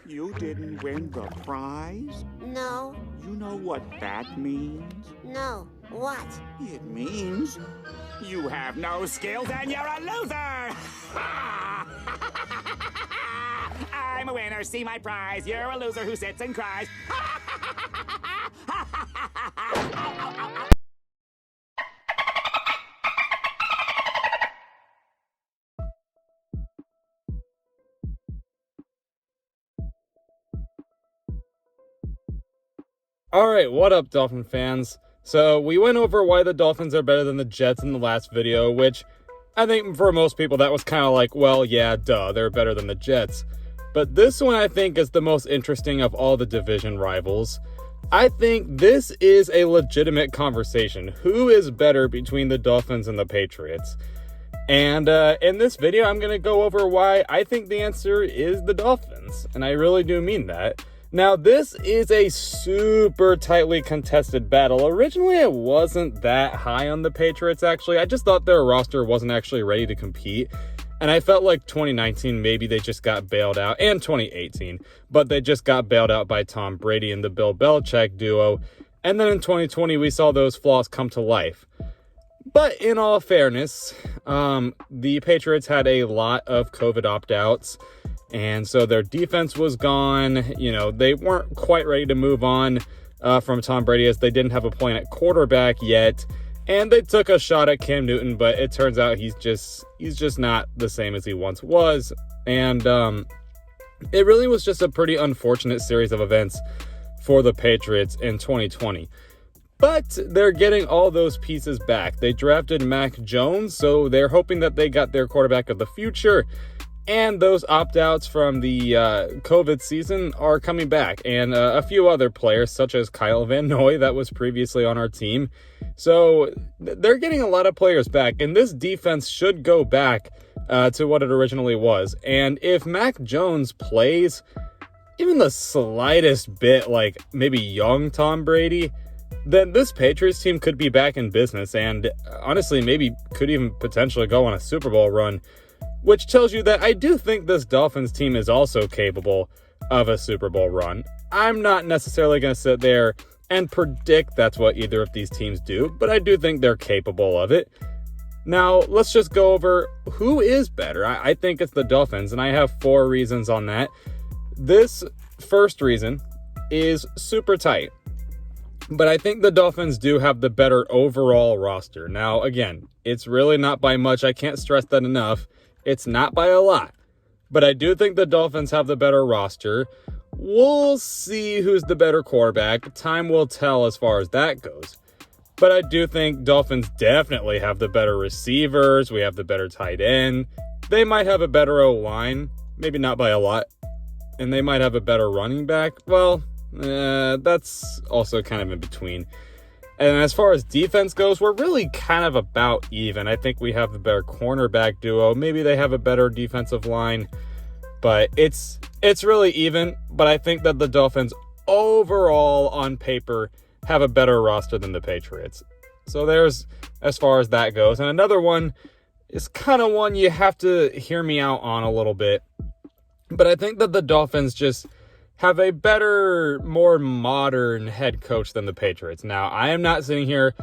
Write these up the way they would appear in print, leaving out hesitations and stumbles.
You didn't win the prize? No. You know what that means? No. What? It means you have no skills and you're a loser! I'm a winner, see my prize. You're a loser who sits and cries. Alright, what up, Dolphin fans? So, we went over why the Dolphins are better than the Jets in the last video, which I think for most people that was kind of like, well, yeah, duh, they're better than the Jets. But this one I think is the most interesting of all the division rivals. I think this is a legitimate conversation. Who is better between the Dolphins and the Patriots? And in this video, I'm going to go over why I think the answer is the Dolphins. And I really do mean that. Now, this is a super tightly contested battle. Originally, I wasn't that high on the Patriots, actually. I just thought their roster wasn't actually ready to compete. And I felt like 2019, maybe they just got bailed out, and 2018, but they just got bailed out by Tom Brady and the Bill Belichik duo. And then in 2020, we saw those flaws come to life. But in all fairness, the Patriots had a lot of COVID opt-outs. And so their defense was gone. You know, they weren't quite ready to move on from Tom Brady, as they didn't have a plan at quarterback yet. And they took a shot at Cam Newton, but it turns out he's just not the same as he once was. And it really was just a pretty unfortunate series of events for the Patriots in 2020. But they're getting all those pieces back. They drafted Mac Jones, so they're hoping that they got their quarterback of the future. And those opt-outs from the COVID season are coming back. And a few other players, such as Kyle Van Noy, that was previously on our team. So they're getting a lot of players back. And this defense should go back to what it originally was. And if Mac Jones plays even the slightest bit like maybe young Tom Brady, then this Patriots team could be back in business. And honestly, maybe could even potentially go on a Super Bowl run. Which tells you that I do think this Dolphins team is also capable of a Super Bowl run. I'm not necessarily going to sit there and predict that's what either of these teams do, but I do think they're capable of it. Now, let's just go over who is better. I think it's the Dolphins, and I have 4 reasons on that. This first reason is super tight, but I think the Dolphins do have the better overall roster. Now, again, it's really not by much. I can't stress that enough. It's not by a lot, but I do think the Dolphins have the better roster. We'll see who's the better quarterback. Time will tell as far as that goes. But I do think Dolphins definitely have the better receivers. We have the better tight end. They might have a better O-line, maybe not by a lot. And they might have a better running back. Well, that's also kind of in between. And as far as defense goes, we're really kind of about even. I think we have the better cornerback duo. Maybe they have a better defensive line, but it's really even. But I think that the Dolphins overall on paper have a better roster than the Patriots. So there's as far as that goes. And another one is kind of one you have to hear me out on a little bit. But I think that the Dolphins just have a better, more modern head coach than the Patriots. Now, I am not sitting here,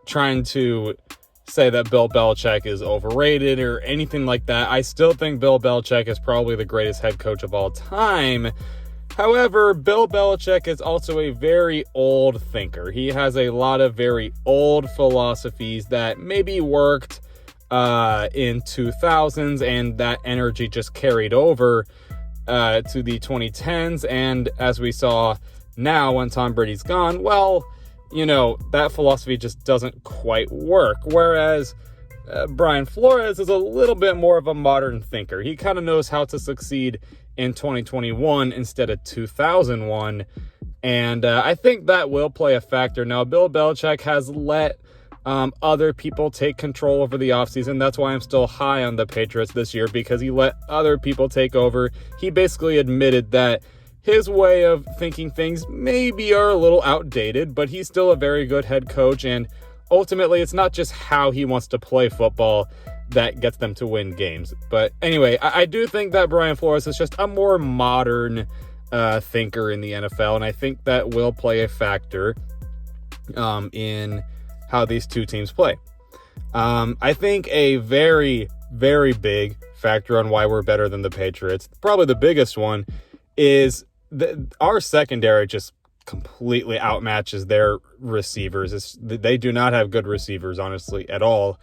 trying to say that Bill Belichik is overrated or anything like that. I still think Bill Belichik is probably the greatest head coach of all time. However, Bill Belichik is also a very old thinker. He has a lot of very old philosophies that maybe worked in 2000s, and that energy just carried over to the 2010s, and as we saw now when Tom Brady's gone, well, that philosophy just doesn't quite work. Whereas Brian Flores is a little bit more of a modern thinker. He kind of knows how to succeed in 2021 instead of 2001, and I think that will play a factor. Now, Bill Belichik has let other people take control over the offseason. That's why I'm still high on the Patriots this year, because he let other people take over. He basically admitted that his way of thinking things maybe are a little outdated, but he's still a very good head coach. And ultimately, it's not just how he wants to play football. that gets them to win games. But anyway, I do think that Brian Flores is just a more modern thinker in the NFL, and I think that will play a factor in how these two teams play. I think a very, very big factor on why we're better than the Patriots, probably the biggest one, is our secondary just completely outmatches their receivers. They do not have good receivers, honestly, at all.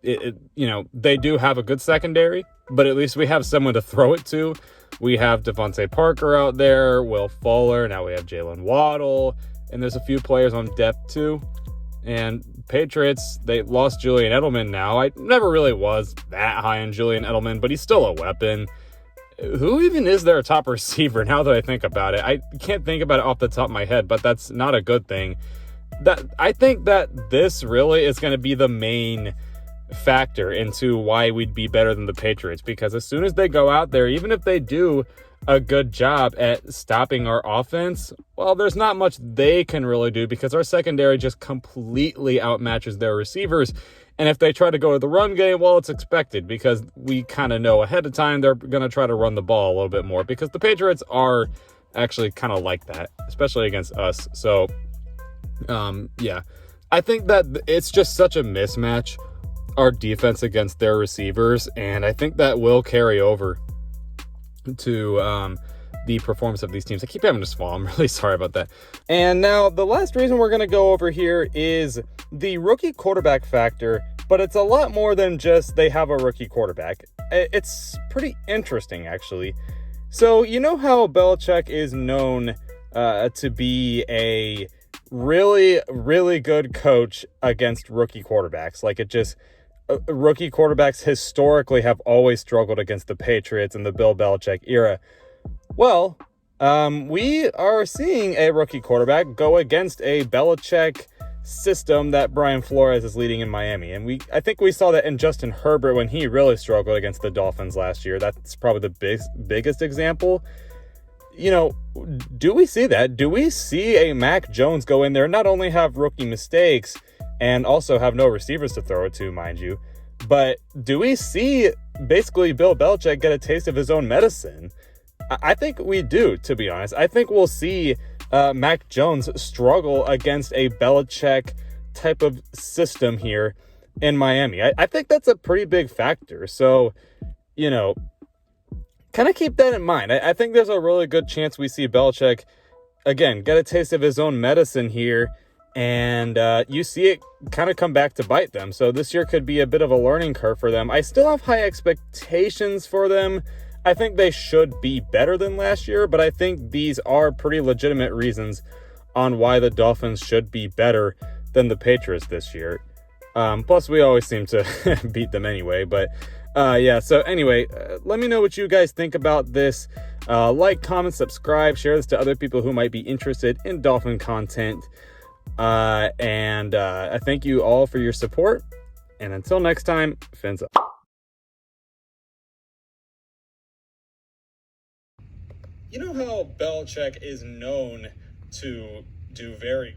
They do have a good secondary, but at least we have someone to throw it to. We have Devontae Parker out there, Will Fuller, now we have Jalen Waddle, and there's a few players on depth too. And Patriots, they lost Julian Edelman now. I never really was that high on Julian Edelman, but he's still a weapon. Who even is their top receiver now that I think about it? I can't think about it off the top of my head, but that's not a good thing. I think that this really is going to be the main factor into why we'd be better than the Patriots, because as soon as they go out there, even if they do a good job at stopping our offense, well, there's not much they can really do because our secondary just completely outmatches their receivers. And if they try to go to the run game, well, it's expected because we kind of know ahead of time they're going to try to run the ball a little bit more, because the Patriots are actually kind of like that, especially against us. So, I think that it's just such a mismatch, our defense against their receivers, and I think that will carry over to the performance of these teams. I keep having to swallow. I'm really sorry about that. And now the last reason we're going to go over here is the rookie quarterback factor, but it's a lot more than just they have a rookie quarterback. It's pretty interesting, actually. So you know how Belichik is known to be a really, really good coach against rookie quarterbacks. Like, it just rookie quarterbacks historically have always struggled against the Patriots in the Bill Belichick era. Well, we are seeing a rookie quarterback go against a Belichick system that Brian Flores is leading in Miami. And I think we saw that in Justin Herbert when he really struggled against the Dolphins last year. That's probably the biggest example. You know, do we see that? Do we see a Mac Jones go in there and not only have rookie mistakes and also have no receivers to throw it to, mind you, but do we see basically Bill Belichick get a taste of his own medicine? I think we do, to be honest. I think we'll see Mac Jones struggle against a Belichick type of system here in Miami. I think that's a pretty big factor. So, you know, kind of keep that in mind. I think there's a really good chance we see Belichick, again, get a taste of his own medicine here, and you see it kind of come back to bite them. So this year could be a bit of a learning curve for them. I still have high expectations for them. I think they should be better than last year, but I think these are pretty legitimate reasons on why the Dolphins should be better than the Patriots this year. Plus, we always seem to beat them anyway, but so anyway, let me know what you guys think about this. Like, comment, subscribe, share this to other people who might be interested in Dolphin content. And I thank you all for your support. And until next time, fins up. You know how Belichick is known to do very